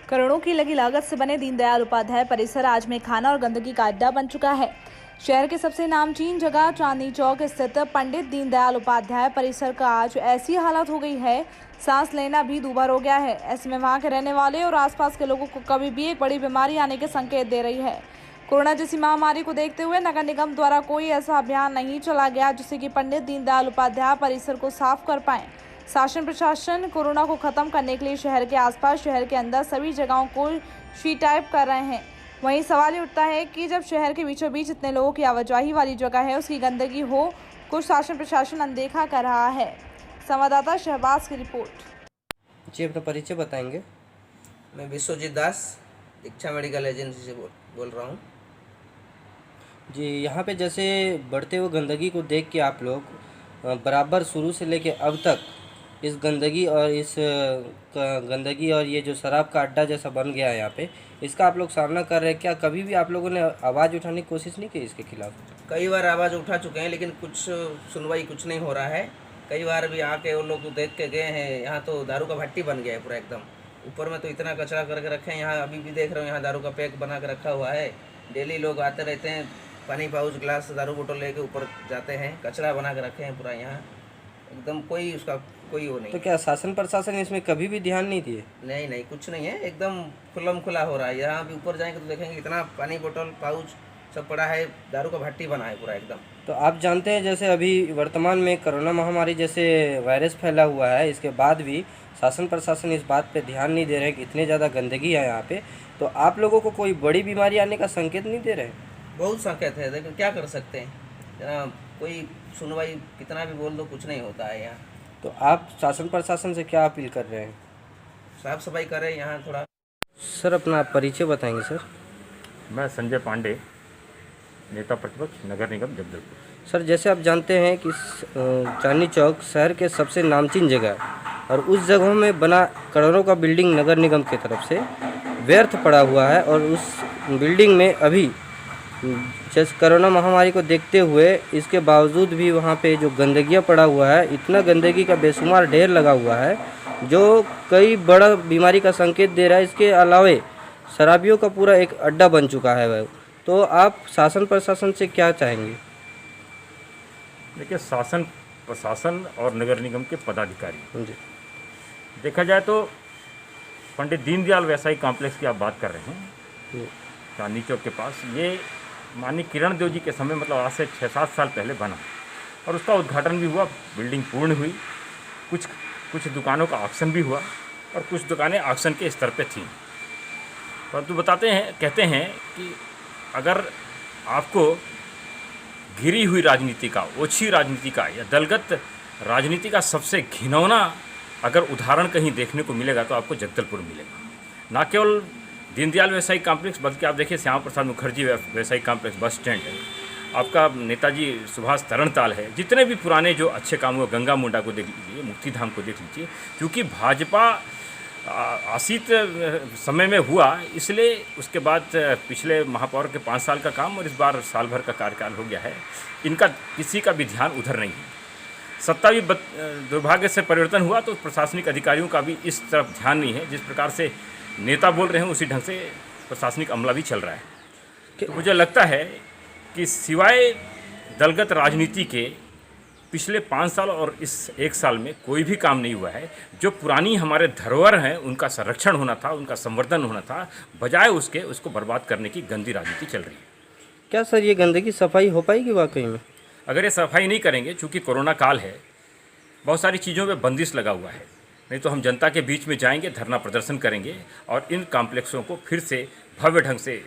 करोड़ों की लगी लागत से बने दीनदयाल उपाध्याय परिसर आज में खाना और गंदगी का अड्डा बन चुका है। शहर के सबसे नामचीन जगह चांदनी चौक स्थित पंडित दीनदयाल उपाध्याय परिसर का आज ऐसी हालत हो गई है, सांस लेना भी दूभर हो गया है। ऐसे में वहां के रहने वाले और आसपास के लोगों को कभी भी एक बड़ी बीमारी आने के संकेत दे रही है। कोरोना जैसी महामारी को देखते हुए नगर निगम द्वारा कोई ऐसा अभियान नहीं चला गया जिससे कि पंडित दीनदयाल उपाध्याय परिसर को साफ कर पाए। शासन प्रशासन कोरोना को खत्म करने के लिए शहर के आसपास, शहर के अंदर सभी जगहों को शी टाइप कर रहे हैं। वहीं सवाल ये उठता है कि जब शहर के बीचों बीच इतने लोगों की आवाजाही वाली जगह है, उसकी गंदगी हो, कुछ शासन प्रशासन अनदेखा कर रहा है। संवाददाता शहबाज की रिपोर्ट। जी, अपना परिचय बताएंगे। मैं विश्वजीत दास दीक्षा मेडिकल एजेंसी से बोल रहा हूँ। जी, यहाँ पे जैसे बढ़ते हुए गंदगी को देख के आप लोग बराबर शुरू से लेके अब तक इस गंदगी और ये जो शराब का अड्डा जैसा बन गया है यहाँ पे, इसका आप लोग सामना कर रहे हैं। क्या कभी भी आप लोगों ने आवाज़ उठाने की कोशिश नहीं की इसके खिलाफ? कई बार आवाज़ उठा चुके हैं लेकिन कुछ सुनवाई कुछ नहीं हो रहा है। कई बार भी आके वो लोग देख के गए हैं। यहाँ तो दारू का भट्टी बन गया है पूरा एकदम। ऊपर में तो इतना कचरा करके रखे हैं। यहाँ अभी भी देख रहे हो, यहाँ दारू का पैक बना के रखा हुआ है। डेली लोग आते रहते हैं, पानी पाउच ग्लास दारू बोतल लेके ऊपर जाते हैं। कचरा बना के रखे हैं पूरा यहाँ एकदम। कोई वो नहीं। तो क्या शासन प्रशासन इसमें कभी भी ध्यान नहीं दिए? नहीं, कुछ नहीं है। एकदम खुल्लम खुला हो रहा है। यहाँ भी ऊपर जाएंगे तो देखेंगे इतना पानी बोतल पाउच सब पड़ा है। दारू का भट्टी बना है पूरा एकदम। तो आप जानते हैं जैसे अभी वर्तमान में कोरोना महामारी जैसे वायरस फैला हुआ है, इसके बाद भी शासन प्रशासन इस बात पे ध्यान नहीं दे रहे हैं कि इतनी ज़्यादा गंदगी है यहाँ पे। तो आप लोगों को कोई बड़ी बीमारी आने का संकेत नहीं दे रहे? बहुत संकेत है, लेकिन क्या कर सकते हैं। जना कोई सुनवाई कितना भी बोल दो, कुछ नहीं होता है यहाँ। तो आप शासन प्रशासन से क्या अपील कर रहे हैं? साफ सफाई करें यहाँ थोड़ा। सर, अपना परिचय बताएंगे सर। मैं संजय पांडे, नेता प्रतिपक्ष, नगर निगम जबलपुर। सर, जैसे आप जानते हैं कि चांदनी चौक शहर के सबसे नामचीन जगह है और उस जगहों में बना करोड़ों का बिल्डिंग नगर निगम की तरफ से व्यर्थ पड़ा हुआ है। और उस बिल्डिंग में अभी जैसे कोरोना महामारी को देखते हुए इसके बावजूद भी वहाँ पे जो गंदगियाँ पड़ा हुआ है, इतना गंदगी का बेशुमार ढेर लगा हुआ है जो कई बड़ा बीमारी का संकेत दे रहा है। इसके अलावे शराबियों का पूरा एक अड्डा बन चुका है वह। तो आप शासन प्रशासन से क्या चाहेंगे? देखिए, शासन प्रशासन और नगर निगम के पदाधिकारी, जी, देखा जाए तो पंडित दीनदयाल व्यवसायिक कॉम्प्लेक्स की आप बात कर रहे हैं, चांदनी चौक के पास। ये माननीय किरण देव जी के समय, मतलब आज से 6-7 साल पहले बना और उसका उद्घाटन भी हुआ, बिल्डिंग पूर्ण हुई। कुछ दुकानों का ऑक्शन भी हुआ और कुछ दुकानें ऑक्शन के स्तर पे थीं। परंतु कहते हैं कि अगर आपको घिरी हुई राजनीति का, ओछी राजनीति का या दलगत राजनीति का सबसे घिनौना अगर उदाहरण कहीं देखने को मिलेगा तो आपको जगदलपुर मिलेगा। ना केवल दीनदयाल व्यवसायिक कॉम्प्लेक्स, बल्कि आप देखिए श्यामा प्रसाद मुखर्जी व्यवसायिक कॉम्प्लेक्स, बस स्टैंड है, आपका नेताजी सुभाष तरणताल है। जितने भी पुराने जो अच्छे काम हुए, गंगा मुंडा को देख लीजिए, मुक्तिधाम को देख लीजिए। क्योंकि भाजपा आसीत समय में हुआ, इसलिए उसके बाद पिछले महापौर के 5 साल का काम और इस बार साल भर का कार्यकाल हो गया है। इनका किसी का भी ध्यान उधर नहीं है। सत्ता भी दुर्भाग्य से परिवर्तन हुआ तो प्रशासनिक अधिकारियों का भी इस तरफ ध्यान नहीं है। जिस प्रकार से नेता बोल रहे हैं उसी ढंग से प्रशासनिक अमला भी चल रहा है। तो मुझे लगता है कि सिवाय दलगत राजनीति के पिछले 5 साल और इस 1 साल में कोई भी काम नहीं हुआ है। जो पुरानी हमारे धरोहर हैं उनका संरक्षण होना था, उनका संवर्धन होना था, बजाय उसको बर्बाद करने की गंदी राजनीति चल रही है। क्या सर ये गंदगी सफाई हो पाएगी वाकई में? अगर ये सफाई नहीं करेंगे, चूँकि कोरोना काल है, बहुत सारी चीज़ों पे बंदिश लगा हुआ है, नहीं तो हम जनता के बीच में जाएंगे, धरना प्रदर्शन करेंगे और इन कॉम्प्लेक्सों को फिर से भव्य ढंग से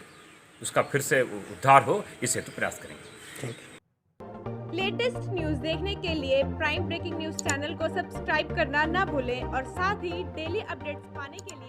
उसका फिर से उद्धार हो, इस हेतु प्रयास करेंगे। लेटेस्ट न्यूज देखने के लिए प्राइम ब्रेकिंग न्यूज चैनल को सब्सक्राइब करना ना भूलें और साथ ही डेली अपडेट्स पाने के लिए